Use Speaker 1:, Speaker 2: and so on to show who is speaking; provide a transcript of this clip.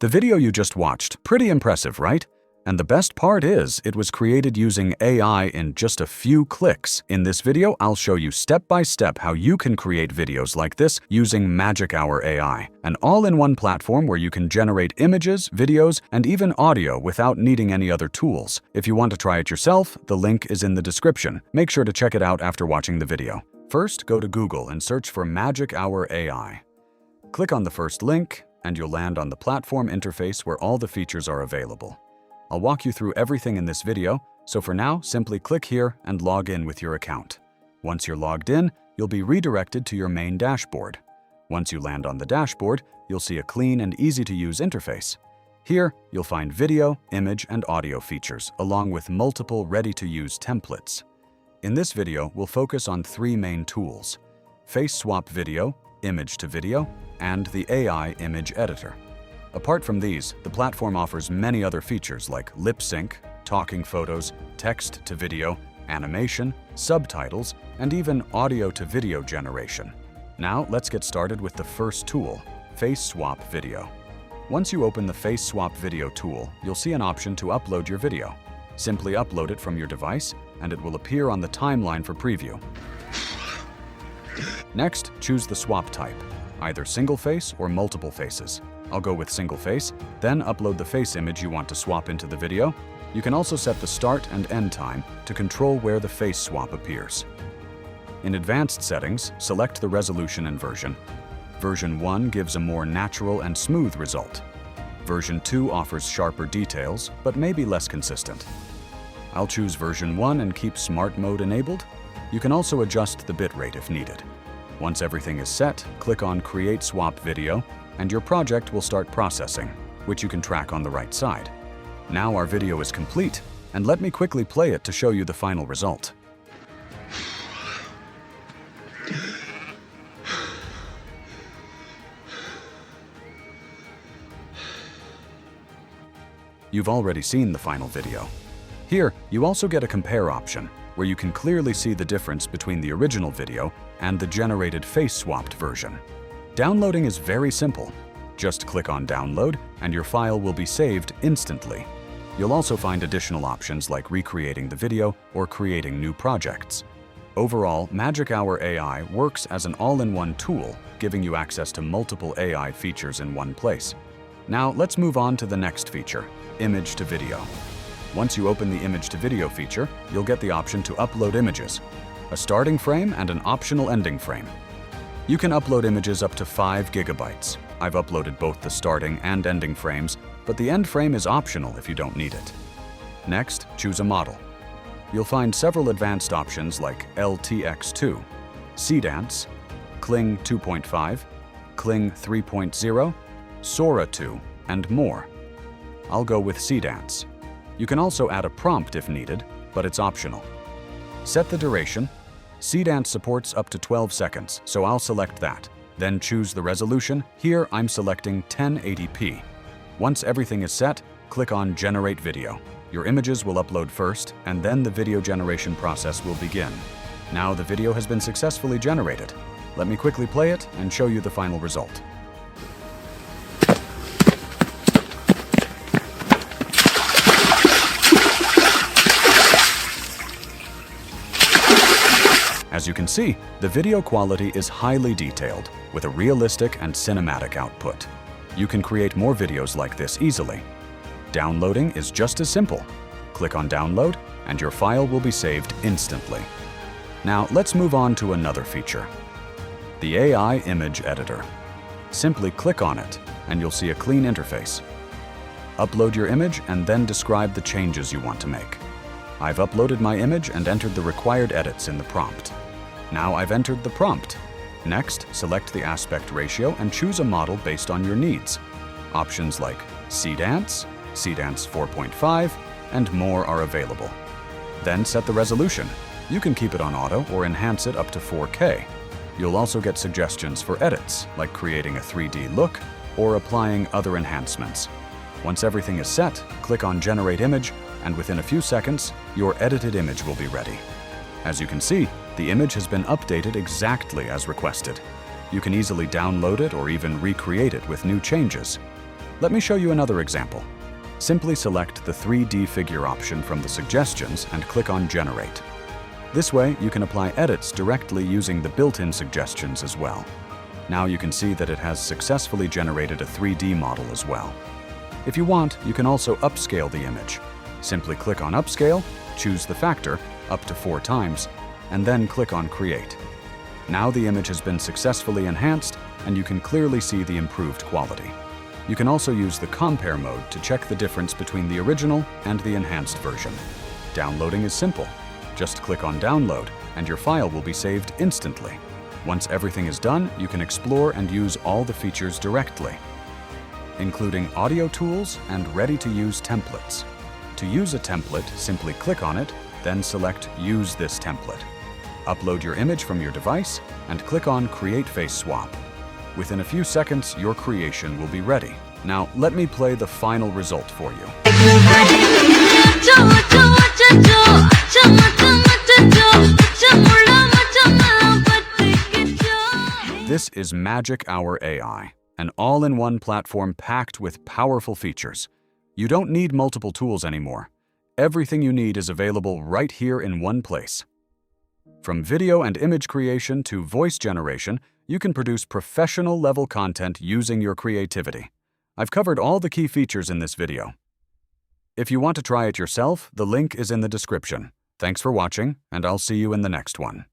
Speaker 1: The video you just watched, pretty impressive, right? And the best part is, it was created using AI in just a few clicks. In this video, I'll show you step by step how you can create videos like this using Magic Hour AI, an all-in-one platform where you can generate images, videos, and even audio without needing any other tools. If you want to try it yourself, the link is in the description. Make sure to check it out after watching the video. First, go to Google and search for Magic Hour AI. Click on the first link, and you'll land on the platform interface where all the features are available. I'll walk you through everything in this video, so for now, simply click here and log in with your account. Once you're logged in, you'll be redirected to your main dashboard. Once you land on the dashboard, you'll see a clean and easy-to-use interface. Here, you'll find video, image, and audio features, along with multiple ready-to-use templates. In this video, we'll focus on three main tools: Face Swap Video, Image to Video, and the AI Image Editor. Apart from these, the platform offers many other features like lip sync, talking photos, text to video, animation, subtitles, and even audio to video generation. Now, let's get started with the first tool, Face Swap Video. Once you open the Face Swap Video tool, you'll see an option to upload your video. Simply upload it from your device, and it will appear on the timeline for preview. Next, choose the swap type, either single face or multiple faces. I'll go with single face, then upload the face image you want to swap into the video. You can also set the start and end time to control where the face swap appears. In advanced settings, select the resolution and version. Version 1 gives a more natural and smooth result. Version 2 offers sharper details, but may be less consistent. I'll choose version 1 and keep smart mode enabled. You can also adjust the bitrate if needed. Once everything is set, click on Create Swap Video, and your project will start processing, which you can track on the right side. Now our video is complete, and let me quickly play it to show you the final result. You've already seen the final video. Here, you also get a compare option, where you can clearly see the difference between the original video and the generated face-swapped version. Downloading is very simple. Just click on Download, and your file will be saved instantly. You'll also find additional options like recreating the video or creating new projects. Overall, Magic Hour AI works as an all-in-one tool, giving you access to multiple AI features in one place. Now, let's move on to the next feature, Image to Video. Once you open the Image to Video feature, you'll get the option to upload images, a starting frame and an optional ending frame. You can upload images up to 5 GB. I've uploaded both the starting and ending frames, but the end frame is optional if you don't need it. Next, choose a model. You'll find several advanced options like LTX2, CDance, Kling 2.5, Kling 3.0, Sora 2, and more. I'll go with CDance. You can also add a prompt if needed, but it's optional. Set the duration. CDance supports up to 12 seconds, so I'll select that. Then choose the resolution. Here, I'm selecting 1080p. Once everything is set, click on Generate Video. Your images will upload first, and then the video generation process will begin. Now the video has been successfully generated. Let me quickly play it and show you the final result. As you can see, the video quality is highly detailed, with a realistic and cinematic output. You can create more videos like this easily. Downloading is just as simple. Click on Download, and your file will be saved instantly. Now, let's move on to another feature, the AI Image Editor. Simply click on it, and you'll see a clean interface. Upload your image and then describe the changes you want to make. I've uploaded my image and entered the required edits in the prompt. Now I've entered the prompt. Next, select the aspect ratio and choose a model based on your needs. Options like CDance, CDance 4.5, and more are available. Then set the resolution. You can keep it on auto or enhance it up to 4K. You'll also get suggestions for edits, like creating a 3D look or applying other enhancements. Once everything is set, click on Generate Image, and within a few seconds, your edited image will be ready. As you can see, the image has been updated exactly as requested. You can easily download it or even recreate it with new changes. Let me show you another example. Simply select the 3D figure option from the suggestions and click on Generate. This way, you can apply edits directly using the built-in suggestions as well. Now you can see that it has successfully generated a 3D model as well. If you want, you can also upscale the image. Simply click on Upscale, choose the factor, up to 4 times, and then click on Create. Now the image has been successfully enhanced, and you can clearly see the improved quality. You can also use the Compare mode to check the difference between the original and the enhanced version. Downloading is simple. Just click on Download, and your file will be saved instantly. Once everything is done, you can explore and use all the features directly, including audio tools and ready-to-use templates. To use a template, simply click on it, then select Use this template. Upload your image from your device and click on Create Face Swap. Within a few seconds, your creation will be ready. Now, let me play the final result for you. This is Magic Hour AI, an all-in-one platform packed with powerful features. You don't need multiple tools anymore. Everything you need is available right here in one place. From video and image creation to voice generation, you can produce professional-level content using your creativity. I've covered all the key features in this video. If you want to try it yourself, the link is in the description. Thanks for watching, and I'll see you in the next one.